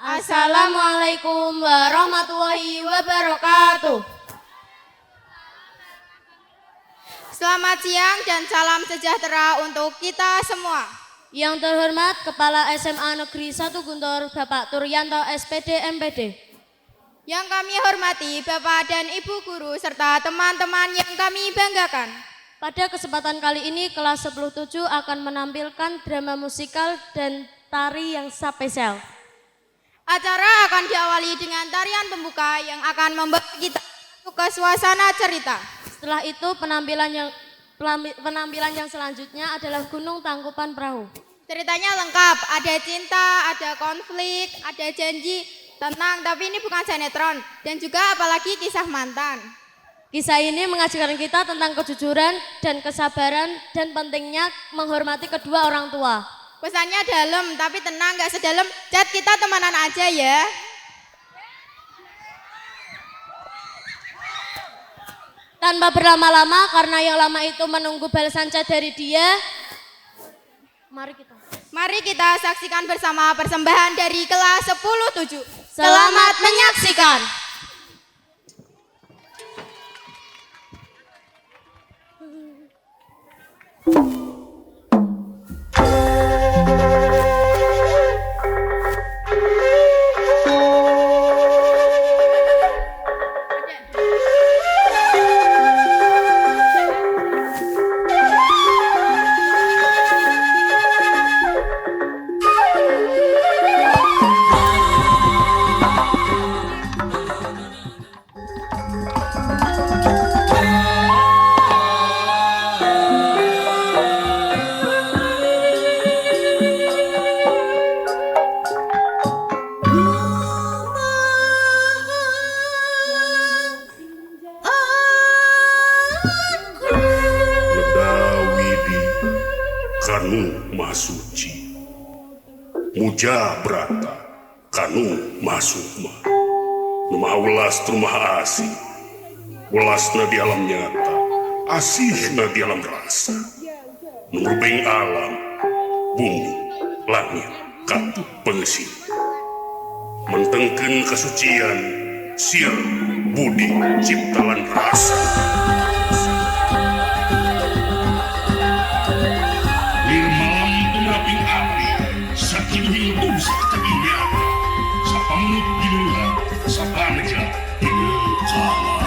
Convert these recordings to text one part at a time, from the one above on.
Assalamualaikum warahmatullahi wabarakatuh. Selamat siang dan salam sejahtera untuk kita semua. Yang terhormat Kepala SMA Negeri 1 Guntur Bapak Turyanto SPD MPD. Yang kami hormati Bapak dan Ibu Guru serta teman-teman yang kami banggakan. Pada kesempatan kali ini kelas 10-7 akan menampilkan drama musikal dan tari yang spesial. Acara akan diawali dengan tarian pembuka yang akan membawa kita ke suasana cerita. Setelah itu penampilan yang selanjutnya adalah Gunung Tangkupan Perahu. Ceritanya lengkap, ada cinta, ada konflik, ada janji, tenang, tapi ini bukan sinetron. Dan juga apalagi kisah mantan. Kisah ini mengajarkan kita tentang kejujuran dan kesabaran dan pentingnya menghormati kedua orang tua. Pesannya dalam, tapi tenang, gak sedalam. Chat kita temanan aja ya. Tanpa berlama-lama, karena yang lama itu menunggu balasan chat dari dia. Mari kita saksikan bersama persembahan dari kelas 10-7. Selamat menyaksikan. Muja Brata, Kanu Masukma, Numaha welas trumaha asih, welasna di alam nyata, asihna di alam rasa, nurubeng alam, bumi, langit, katut pengesih, mentengkeun kesucian, siar, budi, ciptalan rasa. Hidup seketika sapangut gila sapaneja hidup salah.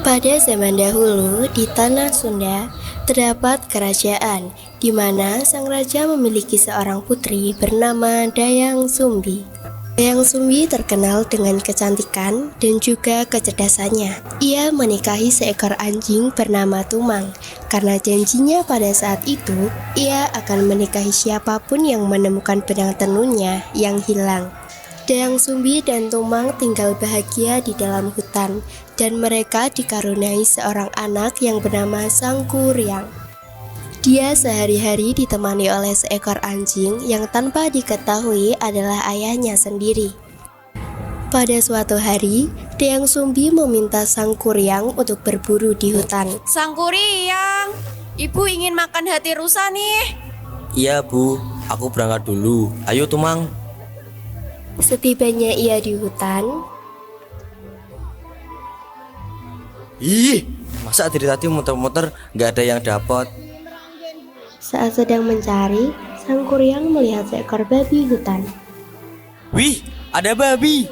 Pada zaman dahulu di tanah Sunda terdapat kerajaan di mana sang raja memiliki seorang putri bernama Dayang Sumbi. Dayang Sumbi terkenal dengan kecantikan dan juga kecerdasannya. Ia menikahi seekor anjing bernama Tumang karena janjinya pada saat itu ia akan menikahi siapapun yang menemukan benang tenunnya yang hilang. Dayang Sumbi dan Tumang tinggal bahagia di dalam hutan dan mereka dikaruniai seorang anak yang bernama Sangkuriang. Dia sehari-hari ditemani oleh seekor anjing yang tanpa diketahui adalah ayahnya sendiri. Pada suatu hari, Dayang Sumbi meminta Sangkuriang untuk berburu di hutan. Sangkuriang, ibu ingin makan hati rusa nih. Iya Bu, aku berangkat dulu. Ayo Tumang. Setibanya ia di hutan, Ih, masa dari tadi muter-muter nggak ada yang dapat? saat sedang mencari, Sangkuriang melihat seekor babi hutan. Wih, ada babi.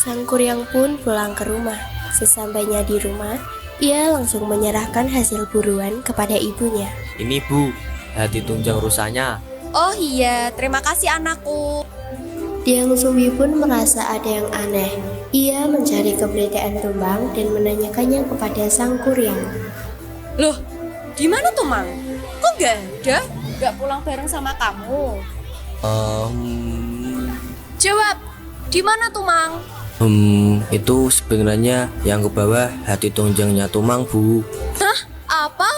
Sangkuriang pun pulang ke rumah. Sesampainya di rumah, ia langsung menyerahkan hasil buruan kepada ibunya. Ini Bu, hati tunjang rusanya. Oh iya, terima kasih anakku. Dayang Sumbi pun merasa ada yang aneh. Ia mencari keberadaan Tumang dan menanyakannya kepada Sangkuriang. Loh, di mana Tumang? Kok nggak ada? Nggak pulang bareng sama kamu? Jawab, di mana Tumang? Itu sebenarnya yang ke bawah hati tunjangnya Tumang Bu. Hah? Apa?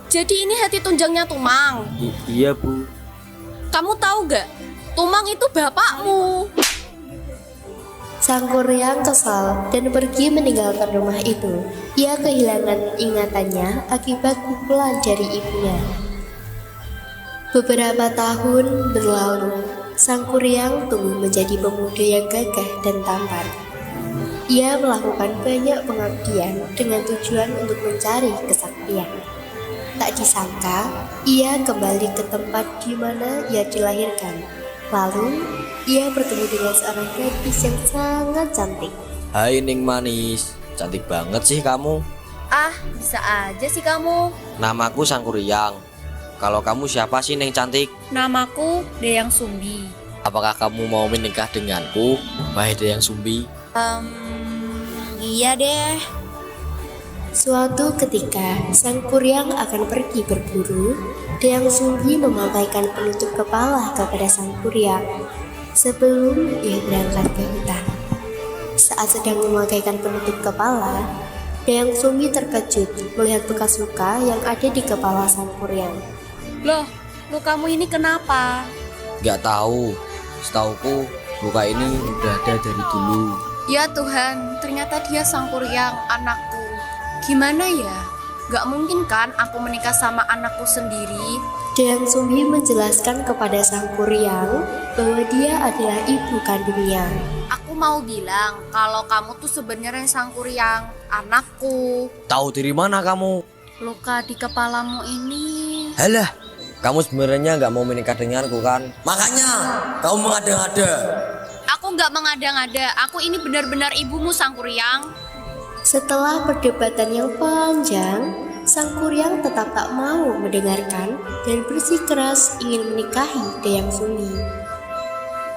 Jadi ini hati tunjangnya Tumang? Iya Bu. Kamu tahu nggak? Tumang itu bapakmu. Sangkuriang kesal dan pergi meninggalkan rumah itu. Ia kehilangan ingatannya akibat pukulan dari ibunya. Beberapa tahun berlalu, Sangkuriang tumbuh menjadi pemuda yang gagah dan tampan. Ia melakukan banyak pengabdian dengan tujuan untuk mencari kesaktian. Tak disangka, ia kembali ke tempat di mana ia dilahirkan. Lalu, ia bertemu dengan seorang gadis yang sangat cantik. Hai Ning manis, cantik banget sih kamu. Ah, bisa aja sih kamu. Namaku Sangkuriang. Kalau kamu siapa sih Ning cantik? Namaku Dayang Sumbi. Apakah kamu mau menikah denganku, wahai Dayang Sumbi? Iya deh. Suatu ketika, Sangkuriang akan pergi berburu. Dayang Sumbi memakaikan penutup kepala kepada Sangkuriang sebelum ia berangkat ke hutan. Saat sedang memakaikan penutup kepala, Dayang Sumbi terkejut melihat bekas luka yang ada di kepala Sangkuriang. Loh, lukamu ini kenapa? Gak tahu. Setauku luka ini udah ada dari dulu. Ya Tuhan, ternyata dia Sangkuriang, anakku. Gimana ya? Gak mungkin kan aku menikah sama anakku sendiri? Dayang Sumbi menjelaskan kepada Sangkuriang bahwa dia adalah ibu kandungnya. Aku mau bilang kalau kamu tuh sebenarnya Sangkuriang, anakku. Tahu dari mana kamu? Luka di kepalamu ini. Halah, kamu sebenarnya nggak mau menikah denganku kan? Makanya kamu mengada-ngada. Aku nggak mengada-ngada. Aku ini benar-benar ibumu Sangkuriang. Setelah perdebatan yang panjang, Sangkuriang tetap tak mau mendengarkan dan bersikeras ingin menikahi Dayang Sumbi.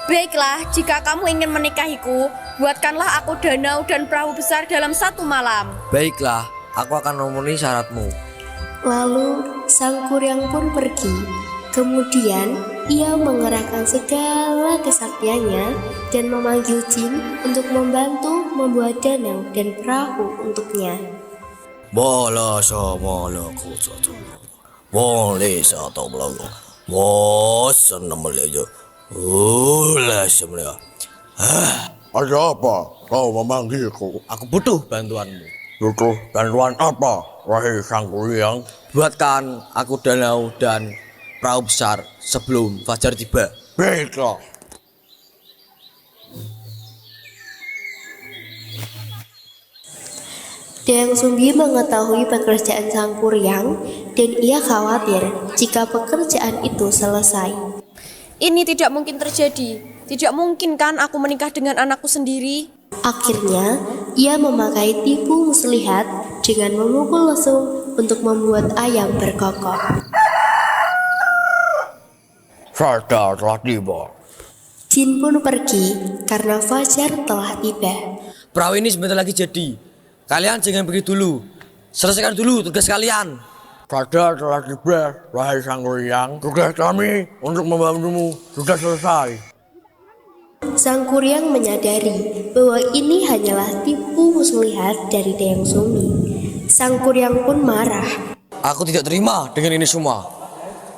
Baiklah, jika kamu ingin menikahiku, buatkanlah aku danau dan perahu besar dalam satu malam. Baiklah, aku akan memenuhi syaratmu. Lalu Sangkuriang pun pergi. Kemudian ia mengerahkan segala kesaktiannya dan memanggil jin untuk membantu membuat danau dan perahu untuknya. Bola sama laku satu, boleh satu belagu, bosan namanya. Ulah semuanya. Ada apa? Kau memanggilku? Aku butuh bantuanmu. Butuh bantuan apa, wahai Sangkuriang? Buatkan aku danau dan perahu besar sebelum fajar tiba. Baiklah. Dayang Sumbi mengetahui pekerjaan Sang Kuryang dan ia khawatir jika pekerjaan itu selesai. Ini tidak mungkin terjadi. Tidak mungkin kan aku menikah dengan anakku sendiri? Akhirnya, ia memakai tipu muslihat dengan memukul lesung untuk membuat ayam berkokok. Saya telah tiba. Jin pun pergi karena fajar telah tiba. Perahu ini sebentar lagi jadi. Kalian jangan pergi dulu. Selesaikan dulu tugas kalian. Saya telah tiba, wahai Sang Kuryang. Tugas kami untuk membantumu sudah selesai. Sang Kuryang menyadari bahwa ini hanyalah tipu muslihat dari Dayang Sumbi. Sang Kuryang pun marah. Aku tidak terima dengan ini semua.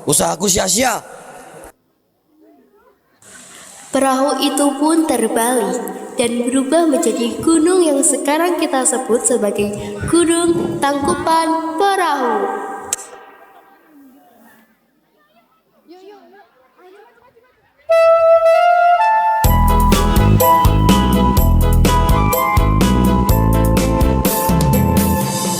Usahaku sia-sia. Perahu itu pun terbalik dan berubah menjadi gunung yang sekarang kita sebut sebagai Gunung Tangkupan Perahu.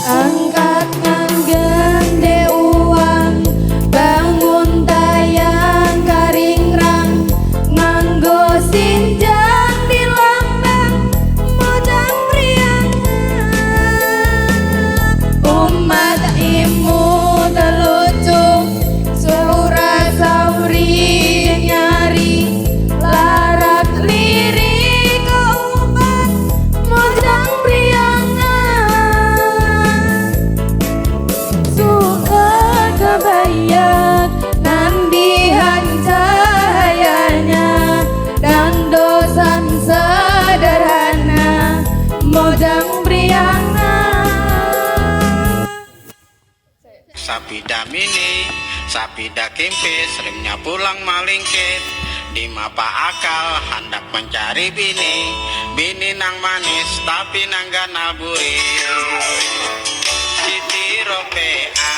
Angkat ngangge uang, bangun tayang karingrang, nganggo sinjang di lambang, modang priangan. Umat imu telucu, surah sauri nyari, larak lirik umat, modang priangan. Kebayang nandihan cahayanya dan dosan sederhana modang priangan. Sapida mini, sapida kimpis, remnya pulang malingkit. Di mapa akal hendak mencari bini, bini nang manis tapi nang ganal buih. Siti ropea,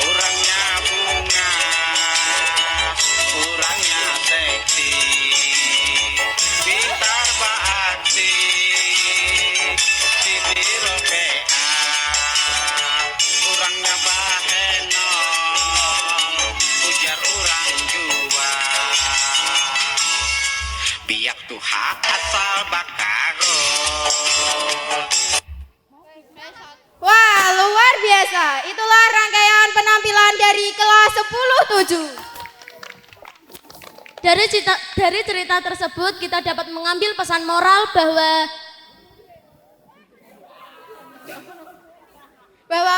orangnya bunga, orangnya seksi, pintar beraksi. Siti ropea, orangnya bahenol, ujar orang jua. Biak tuha asal bakaro. Wah, luar biasa. Itulah rangkaian penampilan dari kelas 10-7. Dari cerita tersebut kita dapat mengambil pesan moral bahwa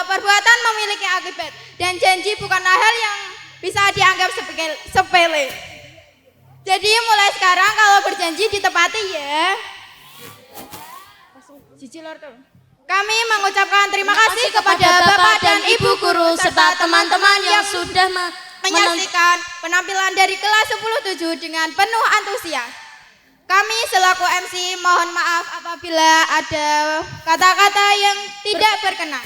perbuatan memiliki akibat dan janji bukanlah hal yang bisa dianggap sepele. Jadi mulai sekarang kalau berjanji ditepati ya. Kami mengucapkan terima kasih kepada Bapak dan Ibu guru serta teman-teman yang sudah menyaksikan penampilan dari kelas 10-7 dengan penuh antusias. Kami selaku MC mohon maaf apabila ada kata-kata yang tidak berkenan.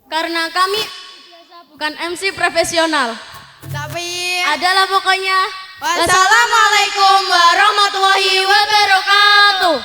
karena kami bukan MC profesional. Tapi Adalah pokoknya. wassalamualaikum warahmatullahi wabarakatuh.